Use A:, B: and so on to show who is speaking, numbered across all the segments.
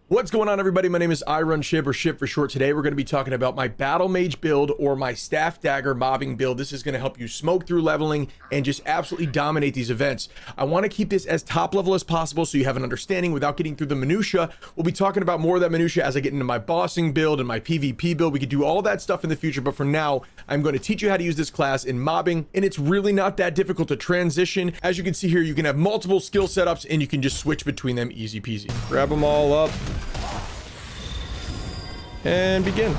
A: What's going on, everybody? My name is iRunShip, or Ship for short. Today we're going to be talking about my Battlemage build, or my Staff Dagger mobbing build. This is going to help you smoke through leveling and just absolutely dominate these events. I want to keep this as top level as possible so you have an understanding without getting through the minutia. We'll be talking about more of that minutia as I get into my bossing build and my PvP build. We could do all that stuff in the future, but for now I'm going to teach you how to use this class in mobbing, and it's really not that difficult to transition. As you can see here, you can have multiple skill setups and you can just switch between them easy peasy. Grab them all up and begin.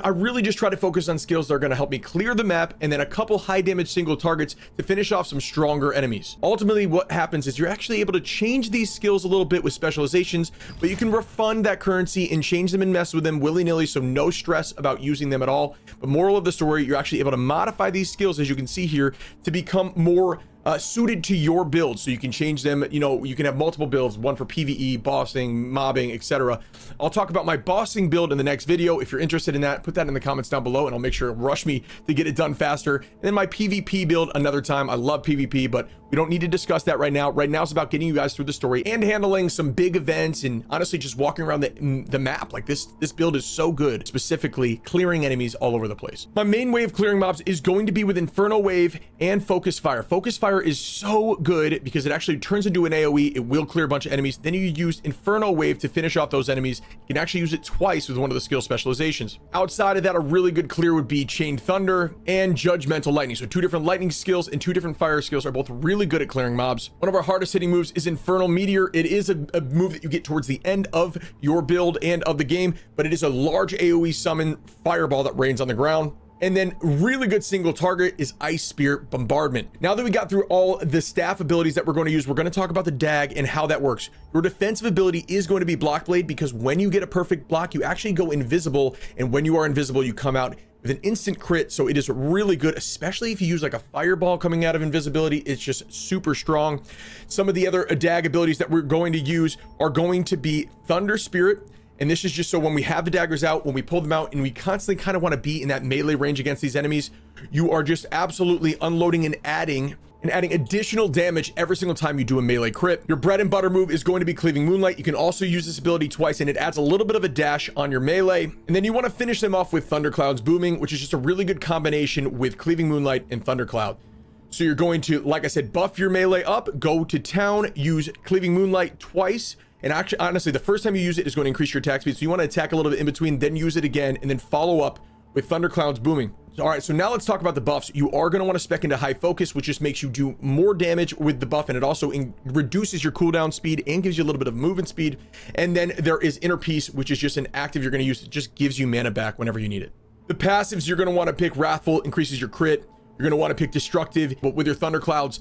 A: I really just try to focus on skills that are going to help me clear the map, and then a couple high damage single targets to finish off some stronger enemies. Ultimately, what happens is you're actually able to change these skills a little bit with specializations, but you can refund that currency and change them and mess with them willy-nilly, so no stress about using them at all. But moral of the story, you're actually able to modify these skills, as you can see here, to become more suited to your build, so you can change them. You know, you can have multiple builds, one for PvE, bossing, mobbing, etc. I'll talk about my bossing build in the next video. If you're interested in that, put that in the comments down below and I'll make sure to rush me to get it done faster. And then my PvP build another time. I love PvP, but we don't need to discuss that right now. Right now it's about getting you guys through the story and handling some big events, and honestly just walking around the map. Like this build is so good, specifically clearing enemies all over the place. My main way of clearing mobs is going to be with Inferno Wave and Focus Fire. Focus Fire is so good because it actually turns into an AoE. It will clear a bunch of enemies. Then you use Inferno Wave to finish off those enemies. You can actually use it twice with one of the skill specializations. Outside of that, a really good clear would be Chain Thunder and Judgmental Lightning. So two different lightning skills and two different fire skills are both really good at clearing mobs. One of our hardest hitting moves is Infernal Meteor. It is a move that you get towards the end of your build and of the game, but it is a large AoE summon fireball that rains on the ground. And then really good single target is Ice Spirit Bombardment. Now that we got through all the staff abilities that we're going to use, we're going to talk about the DAG and how that works. Your defensive ability is going to be Block Blade, because when you get a perfect block, you actually go invisible. And when you are invisible, you come out with an instant crit. So it is really good, especially if you use like a fireball coming out of invisibility. It's just super strong. Some of the other DAG abilities that we're going to use are going to be Thunder Spirit. And this is just so when we have the daggers out, when we pull them out and we constantly kind of want to be in that melee range against these enemies, you are just absolutely unloading and adding additional damage every single time you do a melee crit. Your bread and butter move is going to be Cleaving Moonlight. You can also use this ability twice, and it adds a little bit of a dash on your melee. And then you want to finish them off with Thundercloud's Booming, which is just a really good combination with Cleaving Moonlight and Thundercloud. So you're going to, like I said, buff your melee up, go to town, use Cleaving Moonlight twice. And actually, honestly, the first time you use it is going to increase your attack speed. So you want to attack a little bit in between, then use it again, and then follow up with Thundercloud's Booming. All right, so now let's talk about the buffs. You are going to want to spec into High Focus, which just makes you do more damage with the buff, and it also reduces your cooldown speed and gives you a little bit of movement speed. And then there is Inner Peace, which is just an active you're going to use. It just gives you mana back whenever you need it. The passives, you're going to want to pick Wrathful, increases your crit. You're going to want to pick Destructive, but with your Thunderclouds,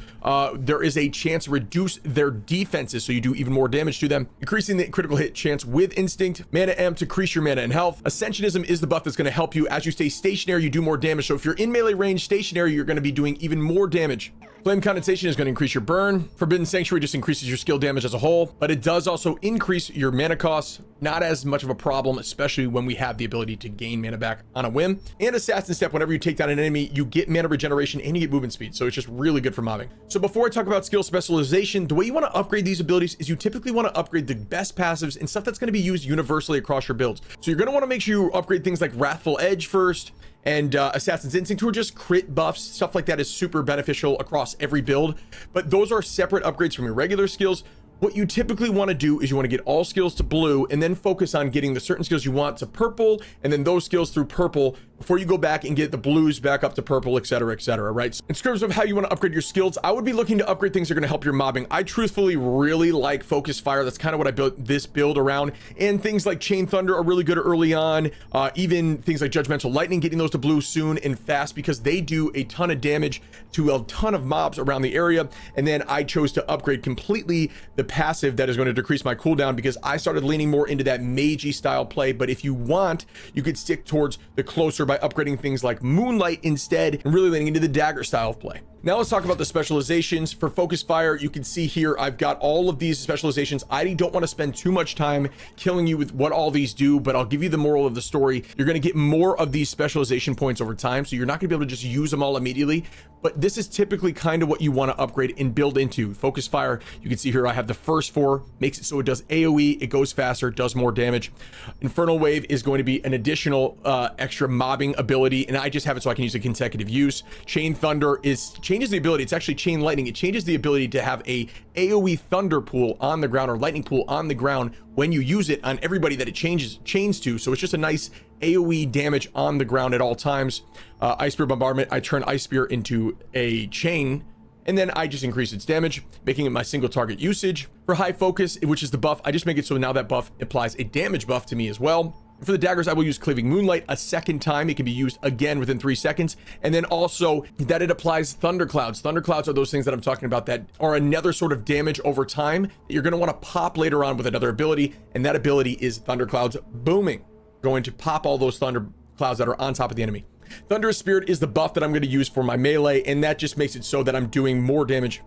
A: there is a chance to reduce their defenses, so you do even more damage to them. Increasing the critical hit chance with Instinct. Mana M to increase your mana and health. Ascensionism is the buff that's going to help you. As you stay stationary, you do more damage. So if you're in melee range stationary, you're going to be doing even more damage. Flame Condensation is going to increase your burn. Forbidden Sanctuary just increases your skill damage as a whole, but it does also increase your mana costs. Not as much of a problem, especially when we have the ability to gain mana back on a whim. And Assassin Step, whenever you take down an enemy, you get mana regeneration and you get movement speed. So it's just really good for mobbing. So before I talk about skill specialization, the way you want to upgrade these abilities is you typically want to upgrade the best passives and stuff that's going to be used universally across your builds. So you're going to want to make sure you upgrade things like Wrathful Edge first, and Assassin's Instinct, who are just crit buffs. Stuff like that is super beneficial across every build, but those are separate upgrades from your regular skills. What you typically want to do is you want to get all skills to blue and then focus on getting the certain skills you want to purple, and then those skills through purple before you go back and get the blues back up to purple, etc., right? So in terms of how you want to upgrade your skills, I would be looking to upgrade things that are going to help your mobbing. I truthfully really like Focus Fire. That's kind of what I built this build around, and things like Chain Thunder are really good early on. Even things like Judgmental Lightning, getting those to blue soon and fast, because they do a ton of damage to a ton of mobs around the area. And then I chose to upgrade completely the passive that is going to decrease my cooldown, because I started leaning more into that magey style play. But if you want, you could stick towards the closer by upgrading things like Moonlight instead, and really leaning into the dagger style of play. Now let's talk about the specializations. For focus fire, you can see here I've got all of these specializations. I don't want to spend too much time killing you with what all these do, but I'll give you the moral of the story. You're going to get more of these specialization points over time, so you're not going to be able to just use them all immediately, but this is typically kind of what you want to upgrade and build into. Focus fire, you can see here I have the first 4, makes it so it does AoE, it goes faster, does more damage. Infernal wave is going to be an additional extra mobbing ability, and I just have it so I can use a consecutive use. Chain thunder changes the ability. It's actually chain lightning. It changes the ability to have a AoE thunder pool on the ground, or lightning pool on the ground, when you use it on everybody that it chains to. So it's just a nice AoE damage on the ground at all times. Ice Spear bombardment, I turn Ice Spear into a chain, and then I just increase its damage, making it my single target usage. For high focus, which is the buff, I just make it so now that buff applies a damage buff to me as well. For the daggers, I will use Cleaving Moonlight a second time. It can be used again within 3 seconds. And then also that it applies Thunderclouds. Thunderclouds are those things that I'm talking about that are another sort of damage over time that you're going to want to pop later on with another ability. And that ability is Thunderclouds Booming. Going to pop all those Thunderclouds that are on top of the enemy. Thunderous Spirit is the buff that I'm going to use for my melee. And that just makes it so that I'm doing more damage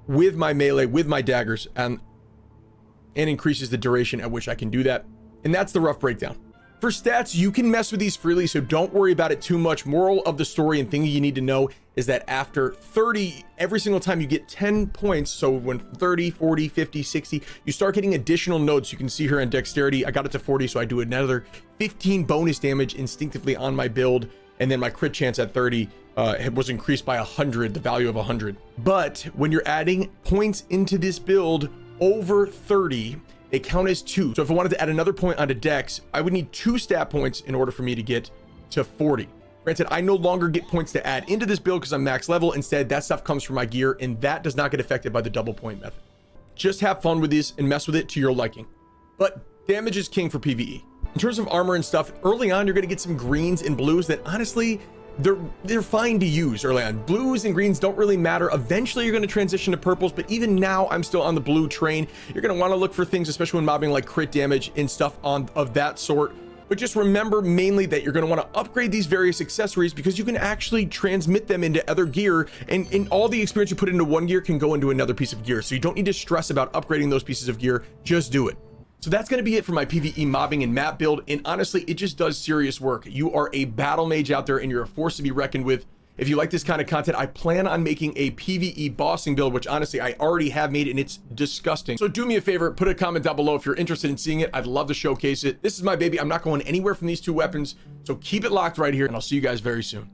A: with my melee, with my daggers, and increases the duration at which I can do that. And that's the rough breakdown. For stats, you can mess with these freely, so don't worry about it too much. Moral of the story and thing you need to know is that after 30, every single time you get 10 points, so when 30, 40, 50, 60, you start getting additional nodes. You can see here on dexterity, I got it to 40, so I do another 15 bonus damage instinctively on my build, and then my crit chance at 30 was increased by 100, the value of 100. But when you're adding points into this build over 30, they count as 2. So if I wanted to add another point onto dex, I would need 2 stat points in order for me to get to 40. Granted, I no longer get points to add into this build because I'm max level. Instead, that stuff comes from my gear, and that does not get affected by the double point method. Just have fun with this and mess with it to your liking. But damage is king for PvE. In terms of armor and stuff, early on, you're going to get some greens and blues that honestly, they're fine to use early on. Blues and greens don't really matter. Eventually you're going to transition to purples, but even now I'm still on the blue train. You're going to want to look for things, especially when mobbing, like crit damage and stuff of that sort. But just remember mainly that you're going to want to upgrade these various accessories because you can actually transmit them into other gear, and all the experience you put into one gear can go into another piece of gear. So you don't need to stress about upgrading those pieces of gear. Just do it. So that's going to be it for my PvE mobbing and map build, and honestly, it just does serious work. You are a battle mage out there, and you're a force to be reckoned with. If you like this kind of content, I plan on making a PvE bossing build, which honestly, I already have made, and it's disgusting. So do me a favor, put a comment down below if you're interested in seeing it. I'd love to showcase it. This is my baby. I'm not going anywhere from these 2 weapons, so keep it locked right here, and I'll see you guys very soon.